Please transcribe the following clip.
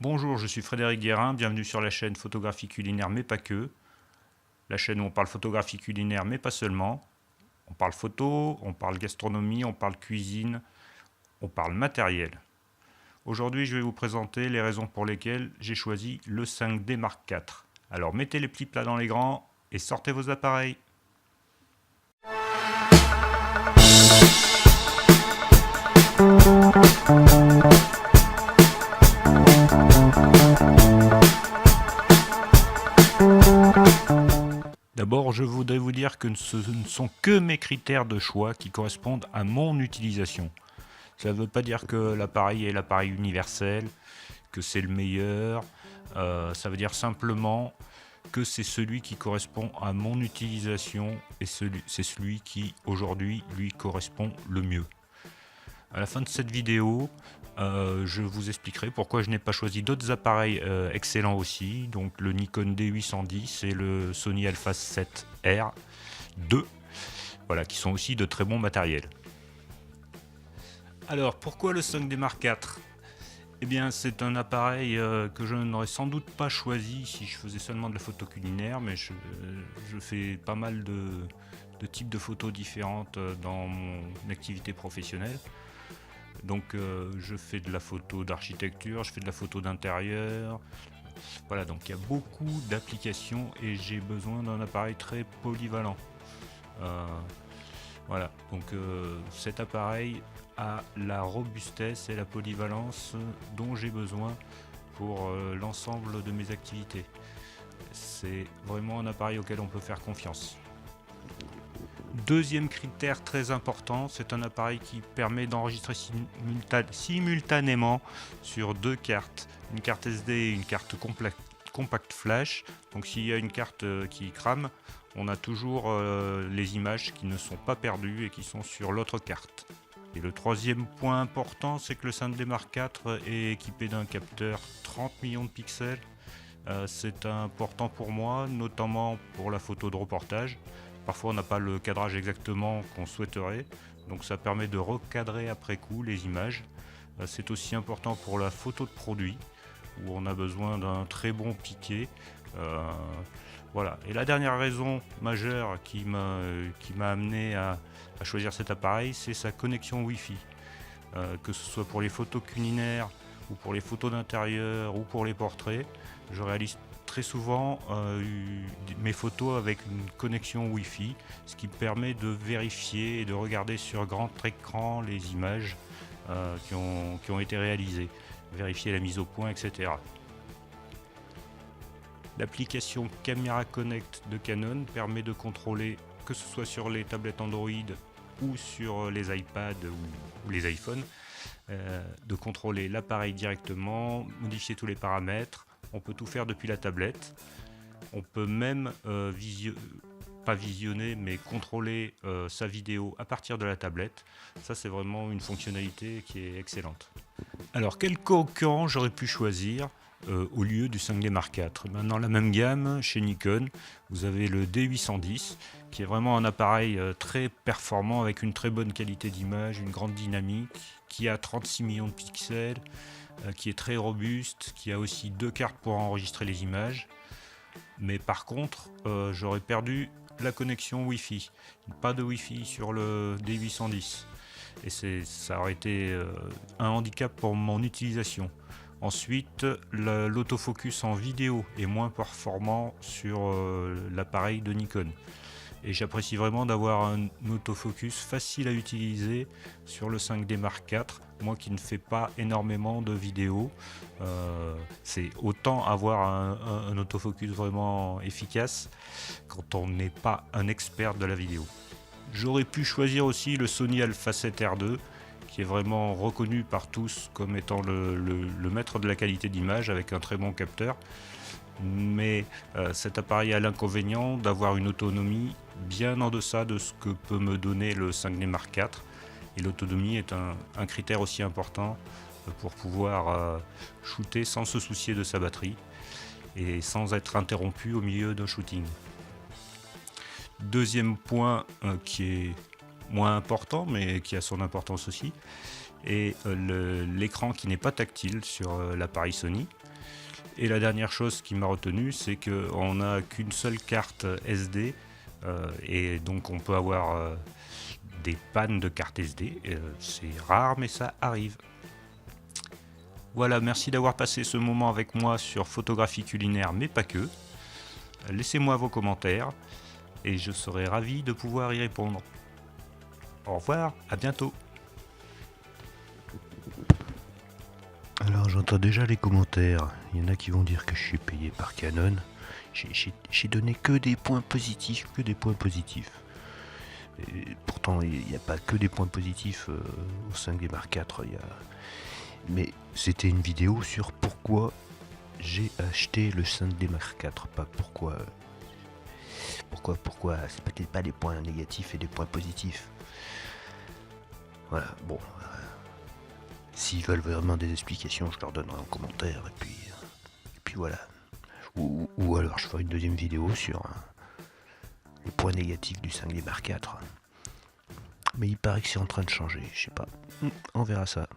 Bonjour, je suis Frédéric Guérin, bienvenue sur la chaîne Photographie culinaire mais pas que. La chaîne où on parle photographie culinaire mais pas seulement. On parle photo, on parle gastronomie, on parle cuisine, on parle matériel. Aujourd'hui je vais vous présenter les raisons pour lesquelles j'ai choisi le 5D Mark IV. Alors mettez les petits plats dans les grands et sortez vos appareils. D'abord, je voudrais vous dire que ce ne sont que mes critères de choix qui correspondent à mon utilisation. Ça ne veut pas dire que l'appareil est l'appareil universel, que c'est le meilleur. Ça veut dire simplement que c'est celui qui correspond à mon utilisation et c'est celui qui aujourd'hui lui correspond le mieux. À la fin de cette vidéo, je vous expliquerai pourquoi je n'ai pas choisi d'autres appareils excellents aussi, donc le Nikon D810 et le Sony Alpha 7R 2, voilà, qui sont aussi de très bons matériels. Alors, pourquoi le 5D Mark IV ? Eh bien, c'est un appareil que je n'aurais sans doute pas choisi si je faisais seulement de la photo culinaire, mais je fais pas mal de types de photos différentes dans mon activité professionnelle. Donc je fais de la photo d'architecture, je fais de la photo d'intérieur. Voilà, donc il y a beaucoup d'applications et j'ai besoin d'un appareil très polyvalent. Voilà, donc cet appareil a la robustesse et la polyvalence dont j'ai besoin pour l'ensemble de mes activités. C'est vraiment un appareil auquel on peut faire confiance. Deuxième critère très important, c'est un appareil qui permet d'enregistrer simultanément sur deux cartes, une carte SD et une carte compact flash. Donc s'il y a une carte qui crame, on a toujours les images qui ne sont pas perdues et qui sont sur l'autre carte. Et le troisième point important, c'est que le 5D Mark IV est équipé d'un capteur 30 millions de pixels. C'est important pour moi, notamment pour la photo de reportage. Parfois on n'a pas le cadrage exactement qu'on souhaiterait, donc ça permet de recadrer après coup les images. C'est aussi important pour la photo de produit, où on a besoin d'un très bon piqué. Voilà. Et la dernière raison majeure qui m'a amené à choisir cet appareil, c'est sa connexion Wi-Fi. Que ce soit pour les photos culinaires, ou pour les photos d'intérieur, ou pour les portraits, je réalise très souvent mes photos avec une connexion Wi-Fi, ce qui permet de vérifier et de regarder sur grand écran les images qui ont été réalisées, vérifier la mise au point, etc. L'application Camera Connect de Canon permet de contrôler, que ce soit sur les tablettes Android ou sur les iPads ou les iPhones, de contrôler l'appareil directement, modifier tous les paramètres. On peut tout faire depuis la tablette. On peut même pas visionner, mais contrôler sa vidéo à partir de la tablette. Ça, c'est vraiment une fonctionnalité qui est excellente. Alors, quel concurrent j'aurais pu choisir au lieu du 5D Mark IV ? Dans la même gamme, chez Nikon, vous avez le D810, qui est vraiment un appareil très performant avec une très bonne qualité d'image, une grande dynamique, qui a 36 millions de pixels, qui est très robuste, qui a aussi deux cartes pour enregistrer les images. Mais par contre, j'aurais perdu la connexion Wi-Fi. Pas de Wi-Fi sur le D810. Et ça aurait été un handicap pour mon utilisation. Ensuite, l'autofocus en vidéo est moins performant sur l'appareil de Nikon. Et j'apprécie vraiment d'avoir un autofocus facile à utiliser sur le 5D Mark IV. Moi qui ne fais pas énormément de vidéos, c'est autant avoir un autofocus vraiment efficace quand on n'est pas un expert de la vidéo. J'aurais pu choisir aussi le Sony Alpha 7R 2, qui est vraiment reconnu par tous comme étant le maître de la qualité d'image avec un très bon capteur. Mais cet appareil a l'inconvénient d'avoir une autonomie bien en deçà de ce que peut me donner le 5D Mark IV. Et l'autonomie est un critère aussi important pour pouvoir shooter sans se soucier de sa batterie et sans être interrompu au milieu d'un shooting. Deuxième point qui est moins important mais qui a son importance aussi, est l'écran qui n'est pas tactile sur l'appareil Sony. Et la dernière chose qui m'a retenu, c'est qu'on n'a qu'une seule carte SD, et donc on peut avoir des pannes de carte SD. C'est rare, mais ça arrive. Voilà, merci d'avoir passé ce moment avec moi sur photographie culinaire, mais pas que. Laissez-moi vos commentaires, et je serai ravi de pouvoir y répondre. Au revoir, à bientôt. Alors j'entends déjà les commentaires. Il y en a qui vont dire que je suis payé par Canon. J'ai donné que des points positifs, Et pourtant il n'y a pas que des points positifs au 5D Mark IV. Mais c'était une vidéo sur pourquoi j'ai acheté le 5D Mark IV, pas pourquoi. Pourquoi c'est peut-être pas des points négatifs et des points positifs. Voilà, bon. S'ils veulent vraiment des explications, je leur donnerai en commentaire, et puis voilà. Ou alors je ferai une deuxième vidéo sur les points négatifs du 5D Mark IV. Mais il paraît que c'est en train de changer, je sais pas. On verra ça.